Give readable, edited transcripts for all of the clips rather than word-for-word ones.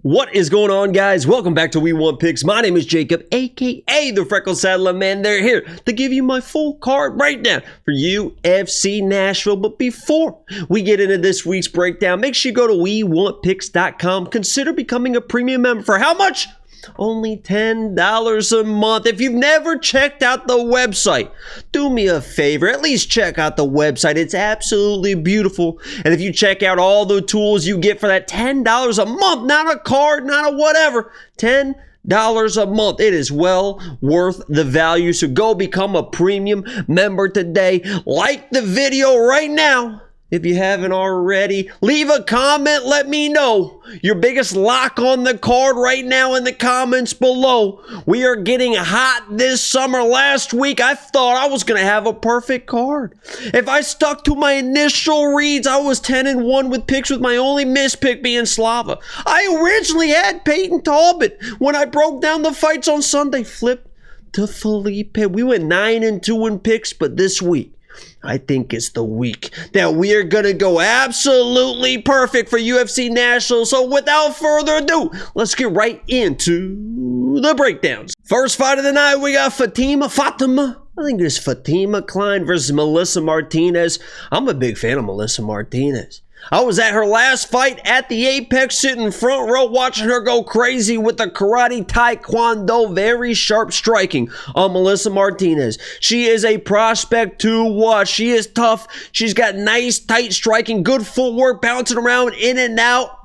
What is going on, guys? Welcome back to We Want Picks. My name is Jacob, aka the Freckle Saddler Man. They're here to give you my full card breakdown for UFC Nashville. But before we get into this week's breakdown, make sure you go to WeWantPicks.com. Consider becoming a premium member for how much? Only $10 a month. If you've never checked out the website, do me a favor, at least check out the website. It's absolutely beautiful. And if you check out all the tools you get for that $10 a month, not a card, not a whatever, $10 a month. It is well worth the value. So go become a premium member today. Like the video right now. If you haven't already, leave a comment. Let me know your biggest lock on the card right now in the comments below. We are getting hot this summer. Last week, I thought I was going to have a perfect card. If I stuck to my initial reads, I was 10-1 with picks, with my only mispick being Slava. I originally had Peyton Talbot. When I broke down the fights on Sunday, flipped to Felipe. We went 9-2 in picks, but this week, I think it's the week that we are going to go absolutely perfect for UFC Nashville. So without further ado, let's get right into the breakdowns. First fight of the night, we got Fatima. I think it's Fatima Kline versus Melissa Martinez. I'm a big fan of Melissa Martinez. I was at her last fight at the Apex, sitting front row watching her go crazy with the karate taekwondo, very sharp striking on Melissa Martinez. She is a prospect to watch. She is tough. She's got nice, tight striking, good footwork, bouncing around in and out.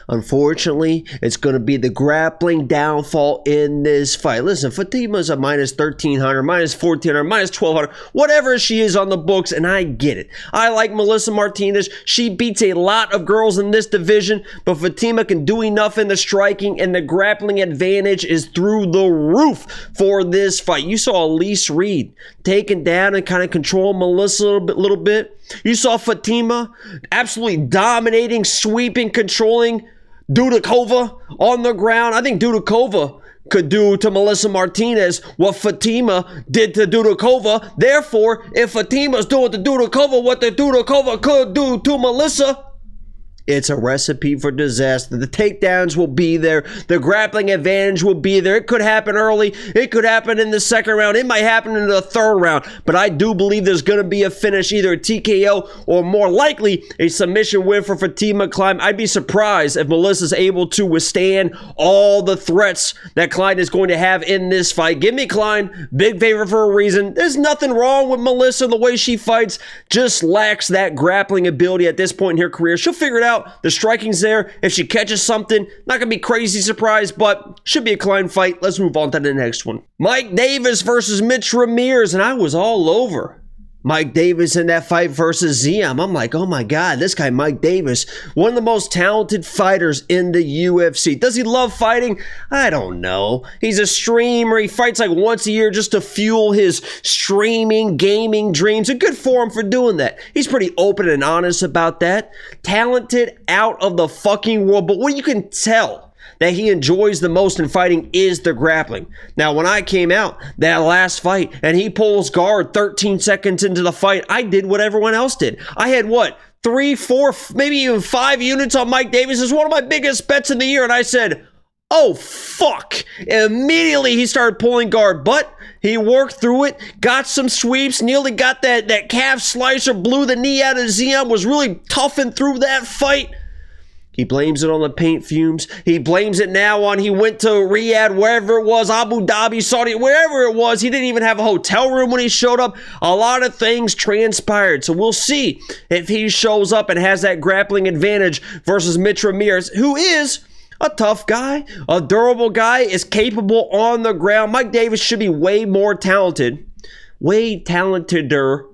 Unfortunately, it's going to be the grappling downfall in this fight. Listen, Fatima's a minus 1,300, minus 1,400, minus 1,200, whatever she is on the books, and I get it. I like Melissa Martinez. She beats a lot of girls in this division, but Fatima can do enough in the striking, and the grappling advantage is through the roof for this fight. You saw Elise Reed taking down and kind of control Melissa a little bit. You saw Fatima absolutely dominating, sweeping, controlling Dudakova on the ground. I think Dudakova could do to Melissa Martinez what Fatima did to Dudakova. Therefore, if Fatima's doing to Dudakova what the Dudakova could do to Melissa, it's a recipe for disaster. The takedowns will be there. The grappling advantage will be there. It could happen early. It could happen in the second round. It might happen in the third round. But I do believe there's going to be a finish, either a TKO or more likely a submission win for Fatima Kline. I'd be surprised if Melissa's able to withstand all the threats that Kline is going to have in this fight. Give me Kline. Big favorite for a reason. There's nothing wrong with Melissa. The way she fights just lacks that grappling ability at this point in her career. She'll figure it out. The striking's there. If she catches something, not going to be crazy surprised, but should be a Kline fight. Let's move on to the next one. Mike Davis versus Mitch Ramirez, and I was all over Mike Davis in that fight versus Ziam. I'm like, oh my God, this guy Mike Davis, one of the most talented fighters in the UFC. Does he love fighting? I don't know. He's a streamer. He fights like once a year just to fuel his streaming, gaming dreams. A good for him for doing that. He's pretty open and honest about that. Talented out of the fucking world. But what you can tell that he enjoys the most in fighting is the grappling. Now, when I came out that last fight and he pulls guard 13 seconds into the fight, I did what everyone else did. I had what? 3, 4, maybe even 5 units on Mike Davis. It's one of my biggest bets in the year. And I said, oh, fuck. Immediately he started pulling guard, but he worked through it, got some sweeps, nearly got that calf slicer, blew the knee out of Ziam, was really toughing through that fight. He blames it on the paint fumes. He blames it now on he went to Riyadh, wherever it was, Abu Dhabi, Saudi, wherever it was. He didn't even have a hotel room when he showed up. A lot of things transpired. So we'll see if he shows up and has that grappling advantage versus Mitch Ramirez, who is a tough guy, a durable guy, is capable on the ground. Mike Davis should be way more talented, way talenteder,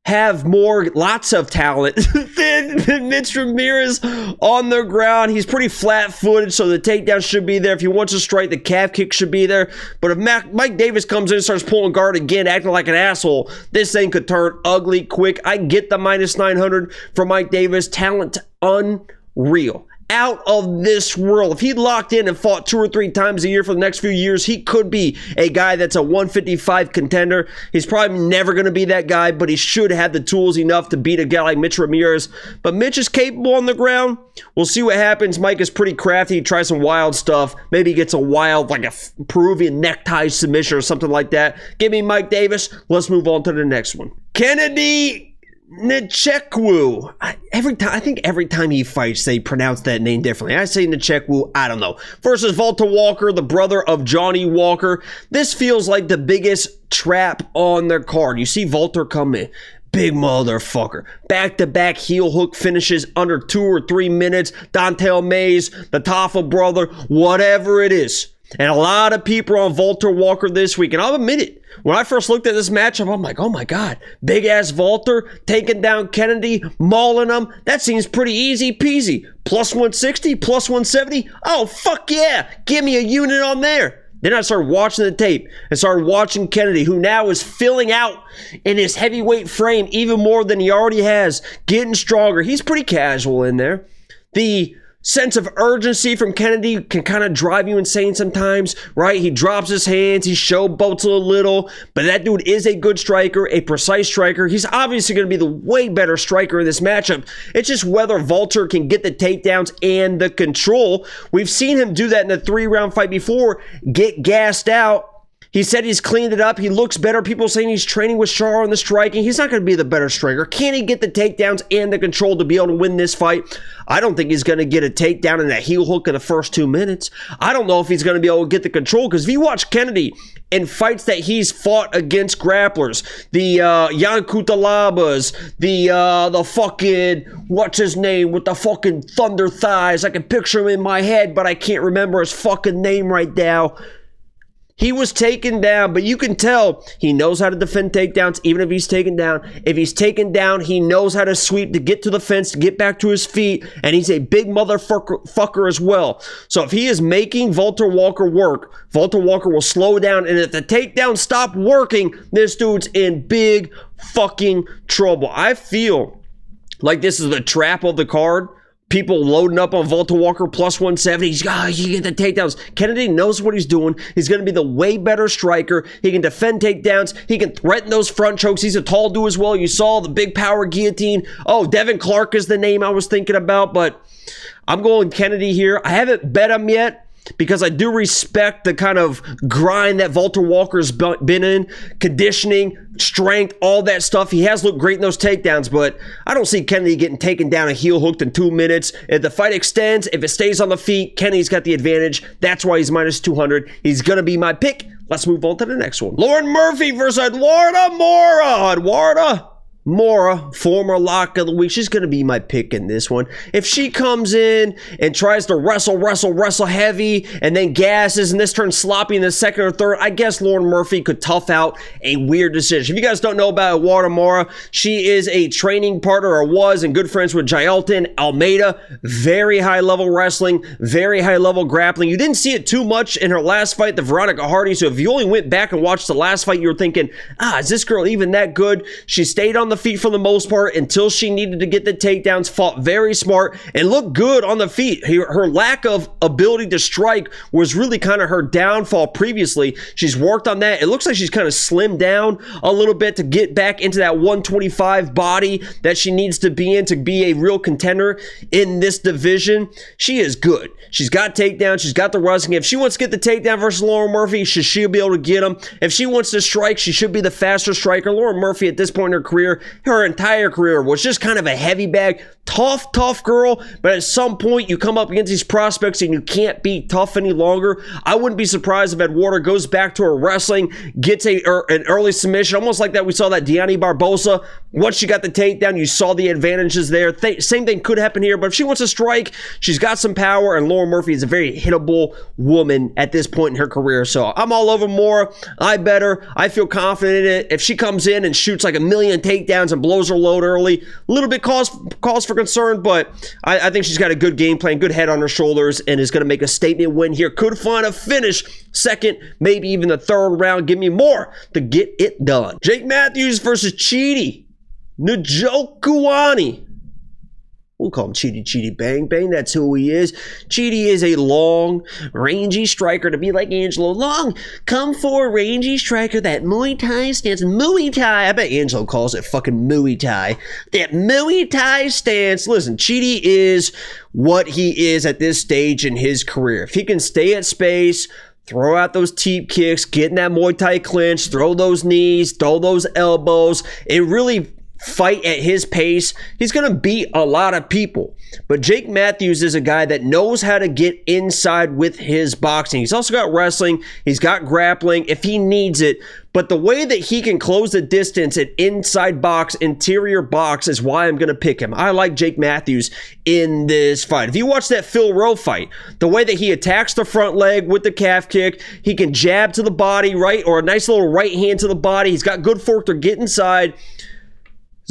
have lots of talent than Mitch Ramirez on the ground. He's pretty flat-footed, so the takedown should be there. If he wants to strike, the calf kick should be there. But if Mike Davis comes in and starts pulling guard again, acting like an asshole, this thing could turn ugly quick. I get the minus 900 for Mike Davis. Talent unreal. out of this world. If he locked in and fought 2 or 3 times a year for the next few years, he could be a guy that's a 155 contender. He's probably never going to be that guy, but he should have the tools enough to beat a guy like Mitch Ramirez. But Mitch is capable on the ground. We'll see what happens. Mike is pretty crafty. He tries some wild stuff. Maybe he gets a wild, like a Peruvian necktie submission or something like that. Give me Mike Davis. Let's move on to the next one. Kennedy Nzechukwu. I think every time he fights, they pronounce that name differently. I say Nzechukwu, I don't know. Versus Valter Walker, the brother of Johnny Walker. This feels like the biggest trap on their card. You see Valter come in. Big motherfucker. Back-to-back heel hook finishes under 2 or 3 minutes. Dontel Mays, the Tafa brother, whatever it is. And a lot of people are on Valter Walker this week. And I'll admit it. When I first looked at this matchup, I'm like, oh my God. Big-ass Valter taking down Kennedy, mauling him. That seems pretty easy peasy. Plus 160, plus 170. Oh, fuck yeah. Give me a unit on there. Then I started watching the tape and started watching Kennedy, who now is filling out in his heavyweight frame even more than he already has, getting stronger. He's pretty casual in there. The sense of urgency from Kennedy can kind of drive you insane sometimes, right? He drops his hands, he showboats a little, but that dude is a good striker, a precise striker. He's obviously going to be the way better striker in this matchup. It's just whether Valter can get the takedowns and the control. We've seen him do that in a 3-round fight before, get gassed out. He said he's cleaned it up. He looks better. People saying he's training with Char on the striking. He's not going to be the better striker. Can he get the takedowns and the control to be able to win this fight? I don't think he's going to get a takedown and a heel hook in the first 2 minutes. I don't know if he's going to be able to get the control, because if you watch Kennedy in fights that he's fought against grapplers, the Jan Kutalabas, the fucking, what's his name, with the fucking thunder thighs. I can picture him in my head, but I can't remember his fucking name right now. He was taken down, but you can tell he knows how to defend takedowns even if he's taken down. If he's taken down, he knows how to sweep to get to the fence, to get back to his feet, and he's a big motherfucker as well. So if he is making Valter Walker work, Valter Walker will slow down, and if the takedowns stop working, this dude's in big fucking trouble. I feel like this is the trap of the card. People loading up on Valter Walker plus 170. He's you get the takedowns. Kennedy knows what he's doing. He's going to be the way better striker. He can defend takedowns. He can threaten those front chokes. He's a tall dude as well. You saw the big power guillotine. Oh, Devin Clark is the name I was thinking about, but I'm going Kennedy here. I haven't bet him yet, because I do respect the kind of grind that Valter Walker's been in, conditioning, strength, all that stuff. He has looked great in those takedowns, but I don't see Kennedy getting taken down and heel hooked in 2 minutes. If the fight extends, if it stays on the feet, Kennedy's got the advantage. That's why he's minus 200. He's going to be my pick. Let's move on to the next one. Lauren Murphy versus Eduarda Moura. Eduarda Moura, former lock of the week. She's going to be my pick in this one. If she comes in and tries to wrestle heavy and then gasses and this turns sloppy in the second or third, I guess Lauren Murphy could tough out a weird decision. If you guys don't know about Eduarda Moura, she is a training partner, or was, and good friends with Jailton Almeida. Very high level wrestling, very high level grappling. You didn't see it too much in her last fight, the Veronica Hardy. So if you only went back and watched the last fight, you were thinking, is this girl even that good? She stayed on the feet for the most part until she needed to get the takedowns, fought very smart, and looked good on the feet. Her lack of ability to strike was really kind of her downfall previously. She's worked on that. It looks like she's kind of slimmed down a little bit to get back into that 125 body that she needs to be in to be a real contender in this division. She is good. She's got takedowns. She's got the wrestling. If she wants to get the takedown versus Lauren Murphy, she'll be able to get them. If she wants to strike, she should be the faster striker. Lauren Murphy at this point in her career, her entire career, was just kind of a heavy bag, tough girl, but at some point you come up against these prospects and you can't be tough any longer. I wouldn't be surprised if Eduarda goes back to her wrestling, gets an early submission, almost like that we saw that Diani Barbosa. Once she got the takedown, you saw the advantages there. Same thing could happen here, but if she wants to strike, she's got some power, and Lauren Murphy is a very hittable woman at this point in her career. So I'm all over Moura. I bet her. I feel confident in it. If she comes in and shoots like a million takedowns and blows her load early, a little bit cause for concern, but I think she's got a good game plan, good head on her shoulders, and is going to make a statement win here. Could find a finish, second, maybe even the third round. Give me more to get it done. Jake Matthews versus Chidi. Njokuani. We'll call him Chidi Chidi Bang Bang. That's who he is. Chidi is a long, rangy striker, to be like Angelo. Long, come for rangy striker. That Muay Thai stance. Muay Thai. I bet Angelo calls it fucking Muay Thai. That Muay Thai stance. Listen, Chidi is what he is at this stage in his career. If he can stay at space, throw out those teep kicks, get in that Muay Thai clinch, throw those knees, throw those elbows, and really fight at his pace, he's going to beat a lot of people. But Jake Matthews is a guy that knows how to get inside with his boxing. He's also got wrestling. He's got grappling if he needs it. But the way that he can close the distance at inside box, interior box, is why I'm going to pick him. I like Jake Matthews in this fight. If you watch that Phil Rowe fight, the way that he attacks the front leg with the calf kick, he can jab to the body, right? Or a nice little right hand to the body. He's got good fork to get inside.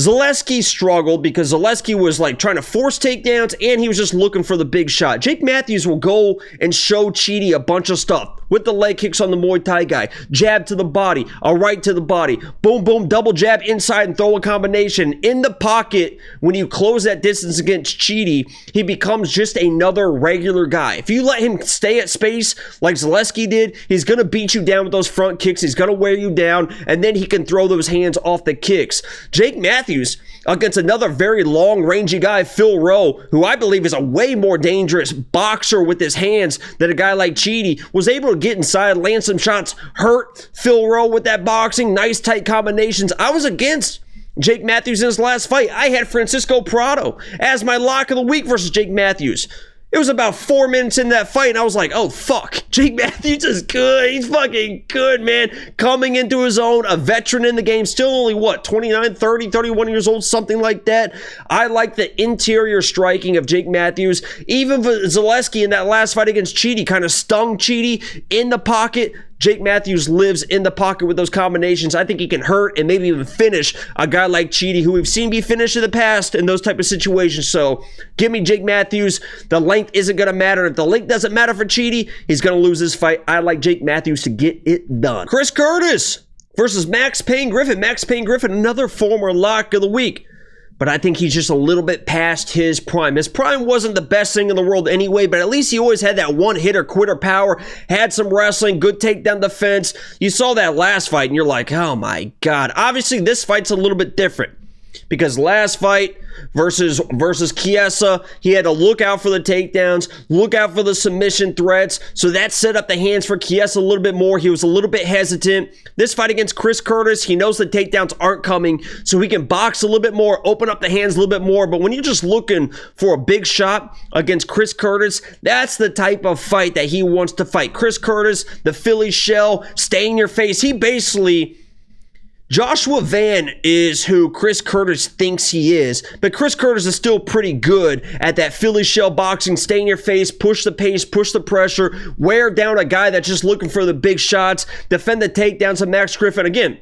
Zaleski struggled because Zaleski was like trying to force takedowns and he was just looking for the big shot. Jake Matthews will go and show Chidi a bunch of stuff with the leg kicks on the Muay Thai guy. Jab to the body, a right to the body. Boom, boom, double jab inside and throw a combination. In the pocket, when you close that distance against Chidi, he becomes just another regular guy. If you let him stay at space like Zaleski did, he's going to beat you down with those front kicks. He's going to wear you down, and then he can throw those hands off the kicks. Jake Matthews against another very long, rangy guy, Phil Rowe, who I believe is a way more dangerous boxer with his hands than a guy like Chidi, was able to get inside, land some shots, hurt Phil Rowe with that boxing, nice tight combinations. I was against Jake Matthews in his last fight. I had Francisco Prado as my lock of the week versus Jake Matthews. It was about 4 minutes in that fight, and I was like, oh, fuck. Jake Matthews is good. He's fucking good, man. Coming into his own, a veteran in the game, still only, 29, 30, 31 years old, something like that. I like the interior striking of Jake Matthews. Even Zaleski in that last fight against Chidi kind of stung Chidi in the pocket. Jake Matthews lives in the pocket with those combinations. I think he can hurt and maybe even finish a guy like Chidi, who we've seen be finished in the past in those type of situations. So give me Jake Matthews. The length isn't going to matter. If the length doesn't matter for Chidi, he's going to lose this fight. I like Jake Matthews to get it done. Chris Curtis versus Max Payne Griffin. Max Payne Griffin, another former lock of the week. But I think he's just a little bit past his prime. His prime wasn't the best thing in the world anyway, but at least he always had that one-hitter-quitter power, had some wrestling, good takedown defense. You saw that last fight, and you're like, oh my God. Obviously, this fight's a little bit different because last fight versus Chiesa, he had to look out for the takedowns, look out for the submission threats, so that set up the hands for Chiesa a little bit more. He was a little bit hesitant. This fight against Chris Curtis, he knows the takedowns aren't coming, so he can box a little bit more, open up the hands a little bit more, but when you're just looking for a big shot against Chris Curtis, that's the type of fight that he wants to fight. Chris Curtis, the Philly shell, stay in your face. He basically... Joshua Van is who Chris Curtis thinks he is, but Chris Curtis is still pretty good at that Philly shell boxing, stay in your face, push the pace, push the pressure, wear down a guy that's just looking for the big shots, defend the takedowns of Max Griffin. Again,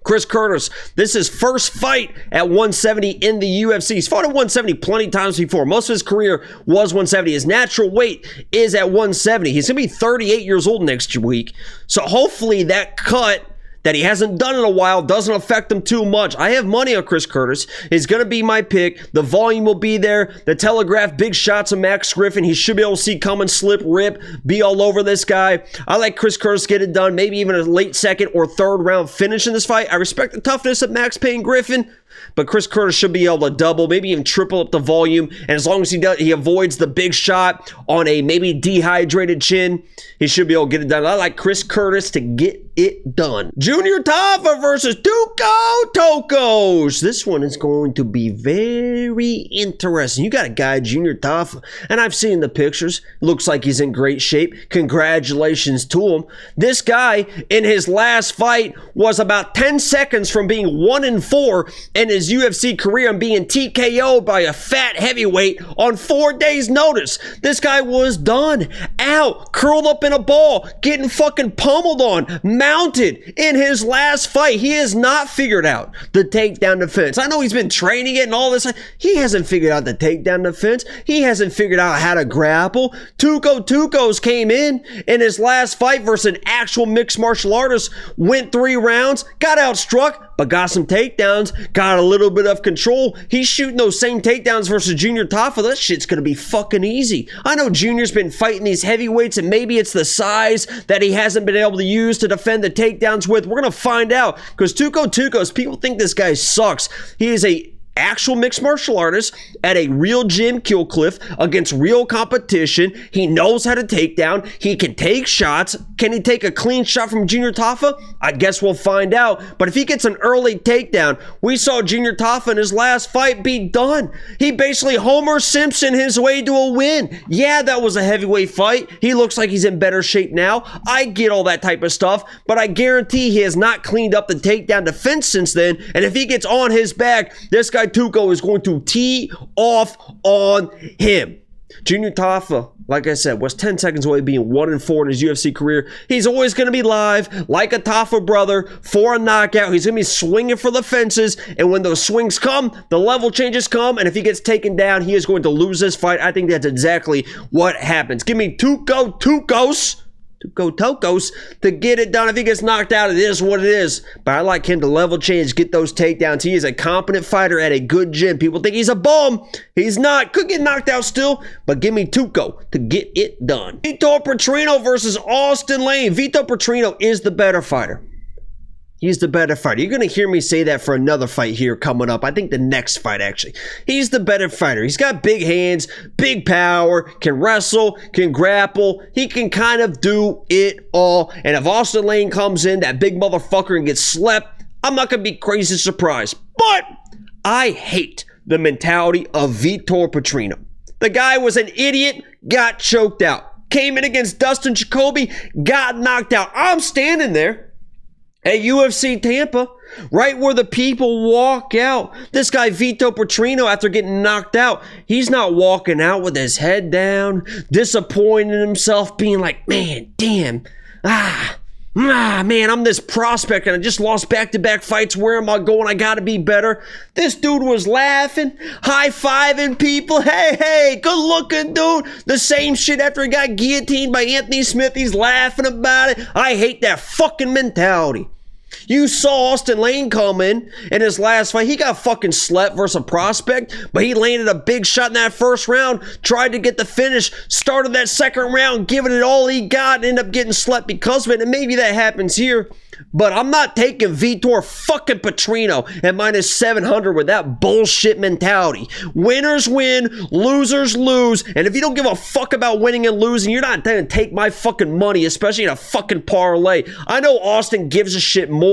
Chris Curtis, this is his first fight at 170 in the UFC. He's fought at 170 plenty of times before. Most of his career was 170. His natural weight is at 170. He's going to be 38 years old next week, so hopefully that cut that he hasn't done in a while doesn't affect him too much. I have money on Chris Curtis. He's going to be my pick. The volume will be there. The telegraph, big shots of Max Griffin. He should be able to see come and slip, rip, be all over this guy. I like Chris Curtis get it done. Maybe even a late second or third round finish in this fight. I respect the toughness of Max Payne Griffin, but Chris Curtis should be able to double, maybe even triple up the volume. And as long as he avoids the big shot on a maybe dehydrated chin, he should be able to get it done. I like Chris Curtis to get it done. Junior Tafa versus Tuco Tokkos. This one is going to be very interesting. You got a guy, Junior Tafa, and I've seen the pictures. Looks like he's in great shape. Congratulations to him. This guy, in his last fight, was about 10 seconds from being 1-4 in his UFC career and being TKO'd by a fat heavyweight on 4 days' notice. This guy was done, out, curled up in a ball, getting fucking pummeled on, mounted in his last fight. He has not figured out the takedown defense. I know he's been training it and all this. He hasn't figured out the takedown defense. He hasn't figured out how to grapple. Tukos came in his last fight versus an actual mixed martial artist, went 3 rounds, got outstruck, but got some takedowns, got a little bit of control. He's shooting those same takedowns versus Junior Tafa. That shit's gonna be fucking easy. I know Junior's been fighting these heavyweights, and maybe it's the size that he hasn't been able to use to defend the takedowns with. We're gonna find out, because Tuco's, people think this guy sucks. He is a actual mixed martial artist at a real gym, Kill Cliff, against real competition. He knows how to take down. He can take shots. Can he take a clean shot from Junior Tafa? I guess we'll find out. But if he gets an early takedown, we saw Junior Tafa in his last fight be done. He basically Homer Simpson his way to a win. Yeah, that was a heavyweight fight. He looks like he's in better shape now. I get all that type of stuff, but I guarantee he has not cleaned up the takedown defense since then. And if he gets on his back, this guy Tuco is going to tee off on him. Junior Tafa, like I said, was 10 seconds away being 1-4 in his UFC career. He's always going to be live, like a Tafa brother, for a knockout. He's going to be swinging for the fences, and when those swings come, the level changes come, and if he gets taken down, he is going to lose this fight. I think that's exactly what happens. Give me Tokkos to get it done. If he gets knocked out, it is what it is. But I like him to level change, get those takedowns. He is a competent fighter at a good gym. People think he's a bum. He's not. Could get knocked out still, but give me Tuco to get it done. Vitor Petrino versus Austen Lane. Vitor Petrino is the better fighter. He's the better fighter. You're going to hear me say that for another fight here coming up. I think the next fight, actually. He's the better fighter. He's got big hands, big power, can wrestle, can grapple. He can kind of do it all. And if Austen Lane comes in, that big motherfucker, and gets slept, I'm not going to be crazy surprised. But I hate the mentality of Vitor Petrino. The guy was an idiot, got choked out. Came in against Dustin Jacoby, got knocked out. I'm standing there at UFC Tampa, right where the people walk out. This guy Vitor Petrino, after getting knocked out, he's not walking out with his head down, disappointed in himself, being like, man, damn, man, I'm this prospect and I just lost back-to-back fights. Where am I going? I gotta be better. This dude was laughing, high-fiving people. Hey, good-looking dude. The same shit after he got guillotined by Anthony Smith. He's laughing about it. I hate that fucking mentality. You saw Austen Lane come in his last fight. He got fucking slept versus a prospect, but he landed a big shot in that first round, tried to get the finish, started that second round, giving it all he got, and ended up getting slept because of it. And maybe that happens here, but I'm not taking Vitor fucking Petrino at minus 700 with that bullshit mentality. Winners win, losers lose, and if you don't give a fuck about winning and losing, you're not going to take my fucking money, especially in a fucking parlay. I know Austen gives a shit more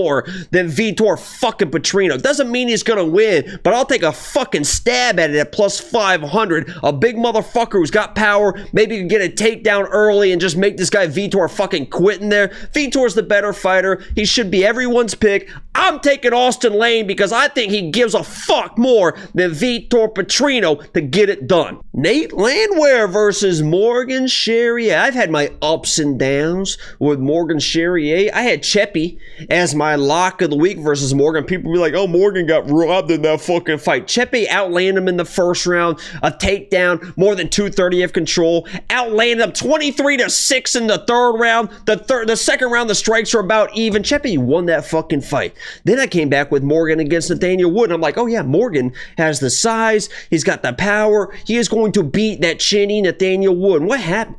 than Vitor fucking Petrino. Doesn't mean he's going to win, but I'll take a fucking stab at it at plus 500. A big motherfucker who's got power, maybe you can get a takedown early and just make this guy Vitor fucking quit in there. Vitor's the better fighter. He should be everyone's pick. I'm taking Austen Lane because I think he gives a fuck more than Vitor Petrino to get it done. Nate Landwehr versus Morgan Charriere. I've had my ups and downs with Morgan Charriere. I had Cheppy as my lock of the week versus Morgan. People be like, oh, Morgan got robbed in that fucking fight. Cheppy outlanded him in the first round, a takedown, more than 230 of control. Outlanded him 23-6 in the third round. The second round, the strikes are about even. Cheppy won that fucking fight. Then I came back with Morgan against Nathaniel Wood, and I'm like, oh yeah, Morgan has the size, he's got the power, he is going to beat that chinny Nathaniel Wood. And what happened?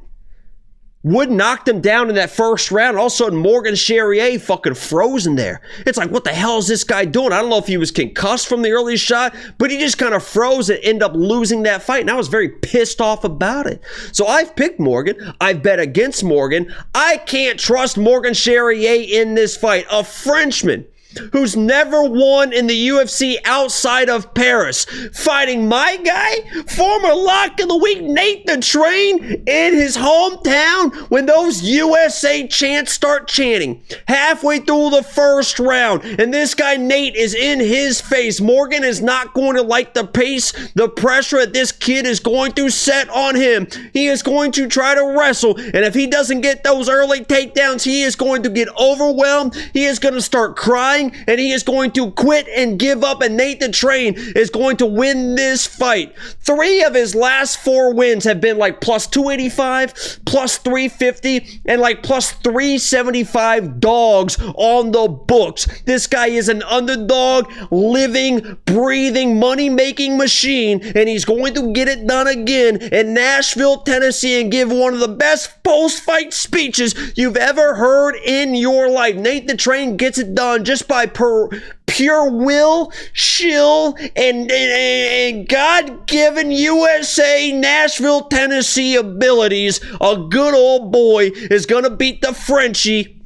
Wood knocked him down in that first round. All of a sudden, Morgan Charriere fucking frozen there. It's like, what the hell is this guy doing? I don't know if he was concussed from the early shot, but he just kind of froze and ended up losing that fight. And I was very pissed off about it. So I've picked Morgan. I've bet against Morgan. I can't trust Morgan Charriere in this fight. A Frenchman who's never won in the UFC outside of Paris, fighting my guy, former lock of the week, Nate the Train, in his hometown when those USA chants start chanting. Halfway through the first round, and this guy Nate is in his face. Morgan is not going to like the pace, the pressure that this kid is going to set on him. He is going to try to wrestle, and if he doesn't get those early takedowns, he is going to get overwhelmed. He is going to start crying dying, and he is going to quit and give up, and Nate the Train is going to win this fight. 3 of his last 4 wins have been like plus 285, plus 350, and like plus 375 dogs on the books. This guy is an underdog, living, breathing, money-making machine, and he's going to get it done again in Nashville, Tennessee, and give one of the best post-fight speeches you've ever heard in your life. Nate the Train gets it done just by pure will, shill, and God-given USA Nashville, Tennessee abilities. A good old boy is going to beat the Frenchie.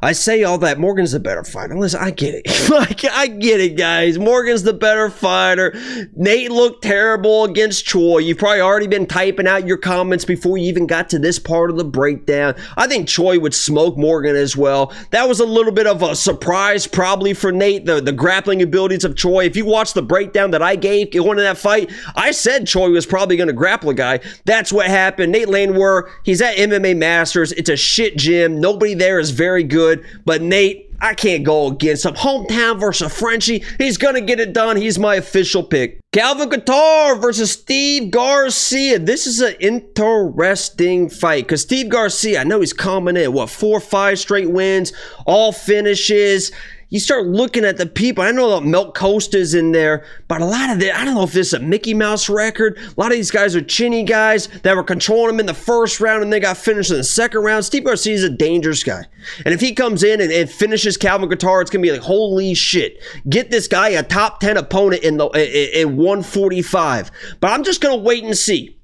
I say all that. Morgan's the better fighter. Listen, I get it. I get it, guys. Morgan's the better fighter. Nate looked terrible against Choi. You've probably already been typing out your comments before you even got to this part of the breakdown. I think Choi would smoke Morgan as well. That was a little bit of a surprise probably for Nate, the grappling abilities of Choi. If you watch the breakdown that I gave going into that fight, I said Choi was probably going to grapple a guy. That's what happened. Nate Landwehr, he's at MMA Masters. It's a shit gym. Nobody there is very good. But Nate, I can't go against him. Hometown versus a Frenchie. He's going to get it done. He's my official pick. Calvin Kattar versus Steve Garcia. This is an interesting fight because Steve Garcia, I know he's coming in, 4-5 straight wins, all finishes. You start looking at the people. I know that Milk Coast is in there, but a lot of it, I don't know if this is a Mickey Mouse record. A lot of these guys are chinny guys that were controlling him in the first round and they got finished in the second round. Steve Garcia is a dangerous guy. And if he comes in and finishes Calvin Kattar, it's going to be like, holy shit. Get this guy a top 10 opponent in 145. But I'm just going to wait and see,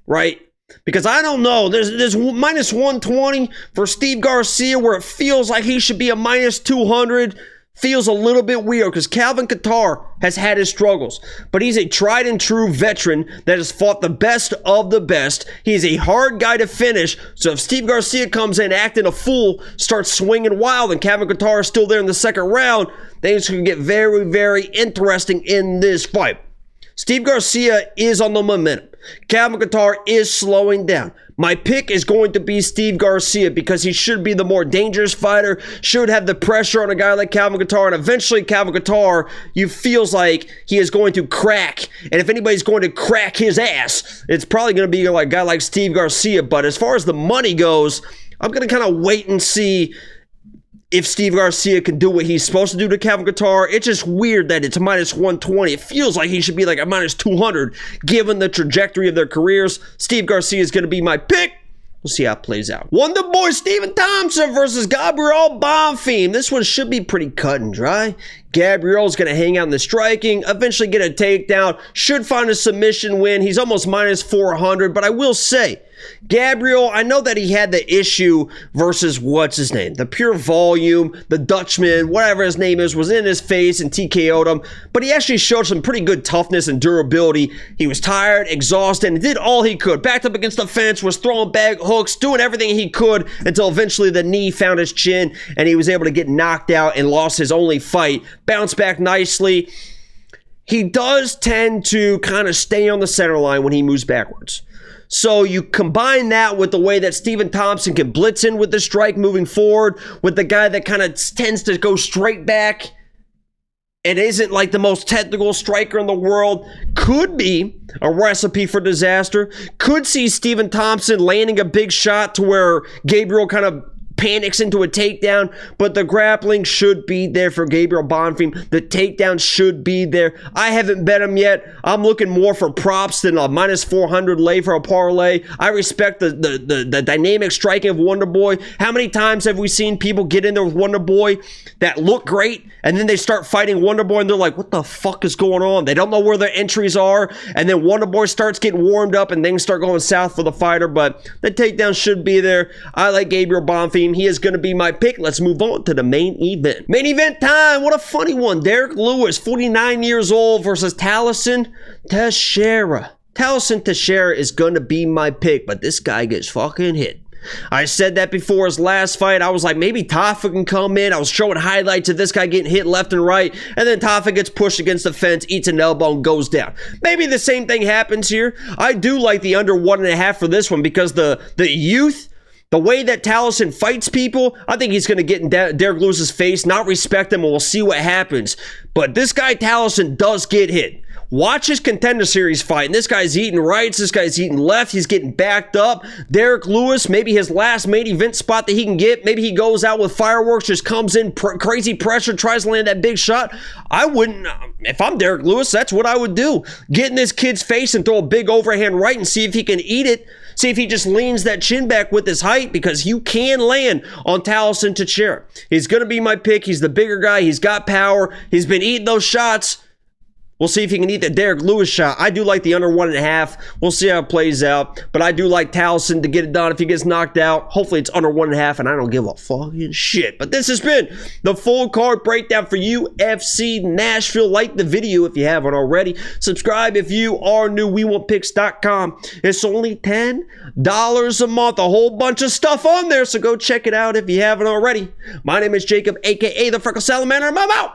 right? Because I don't know, there's minus 120 for Steve Garcia where it feels like he should be a minus 200. Feels a little bit weird because Calvin Kattar has had his struggles, but he's a tried and true veteran that has fought the best of the best. He's a hard guy to finish, so if Steve Garcia comes in acting a fool, starts swinging wild, and Calvin Kattar is still there in the second round, things can get very, very interesting in this fight. Steve Garcia is on the momentum. Calvin Kattar is slowing down. My pick is going to be Steve Garcia because he should be the more dangerous fighter, should have the pressure on a guy like Calvin Kattar, and eventually Calvin Kattar, you feels like he is going to crack, and if anybody's going to crack his ass, it's probably going to be like a guy like Steve Garcia. But as far as the money goes, I'm going to kind of wait and see if Steve Garcia can do what he's supposed to do to Calvin Kattar. It's just weird that it's minus 120. It feels like he should be like a minus 200 given the trajectory of their careers. Steve Garcia is going to be my pick. We'll see how it plays out. Wonder Boy Stephen Thompson versus Gabriel Bonfim. This one should be pretty cut and dry. Gabriel's going to hang out in the striking, eventually get a takedown, should find a submission win. He's almost minus 400, but I will say, Gabriel, I know that he had the issue versus what's his name? The Pure Volume, the Dutchman, whatever his name is, was in his face and TKO'd him, but he actually showed some pretty good toughness and durability. He was tired, exhausted, and did all he could. Backed up against the fence, was throwing back hooks, doing everything he could until eventually the knee found his chin and he was able to get knocked out and lost his only fight. Bounced back nicely. He does tend to kind of stay on the center line when he moves backwards. So you combine that with the way that Stephen Thompson can blitz in with the strike moving forward, with the guy that kind of tends to go straight back and isn't like the most technical striker in the world, could be a recipe for disaster. Could see Stephen Thompson landing a big shot to where Gabriel kind of panics into a takedown, but the grappling should be there for Gabriel Bonfim. The takedown should be there. I haven't bet him yet. I'm looking more for props than a minus 400 lay for a parlay. I respect the dynamic striking of Wonder Boy. How many times have we seen people get in there with Wonder Boy that look great, and then they start fighting Wonder Boy, and they're like, what the fuck is going on? They don't know where their entries are, and then Wonder Boy starts getting warmed up, and things start going south for the fighter, but the takedown should be there. I like Gabriel Bonfim. He is going to be my pick. Let's move on to the main event. Main event time. What a funny one. Derrick Lewis, 49 years old, versus Tallison Teixeira. Tallison Teixeira is going to be my pick, but this guy gets fucking hit. I said that before his last fight. I was like, maybe Tafa can come in. I was showing highlights of this guy getting hit left and right, and then Tafa gets pushed against the fence, eats an elbow, and goes down. Maybe the same thing happens here. I do like the under 1.5 for this one because the youth, The way that Tallison fights people, I think he's going to get in Derrick Lewis's face, not respect him, and we'll see what happens. But this guy Tallison does get hit. Watch his Contender Series fight, and this guy's eating rights, this guy's eating left, he's getting backed up. Derrick Lewis, maybe his last main event spot that he can get, maybe he goes out with fireworks, just comes in, crazy pressure, tries to land that big shot. I wouldn't, if I'm Derrick Lewis, that's what I would do. Get in this kid's face and throw a big overhand right and see if he can eat it. See if he just leans that chin back with his height, because you can land on Tallison Teixeira. He's going to be my pick. He's the bigger guy. He's got power. He's been eating those shots. We'll see if he can eat the Derrick Lewis shot. I do like the under 1.5. We'll see how it plays out. But I do like Tallison to get it done if he gets knocked out. Hopefully it's under 1.5, and I don't give a fucking shit. But this has been the full card breakdown for UFC Nashville. Like the video if you haven't already. Subscribe if you are new. WeWantPicks.com. It's only $10 a month. A whole bunch of stuff on there, so go check it out if you haven't already. My name is Jacob, a.k.a. the Freckle Salamander, and I'm out.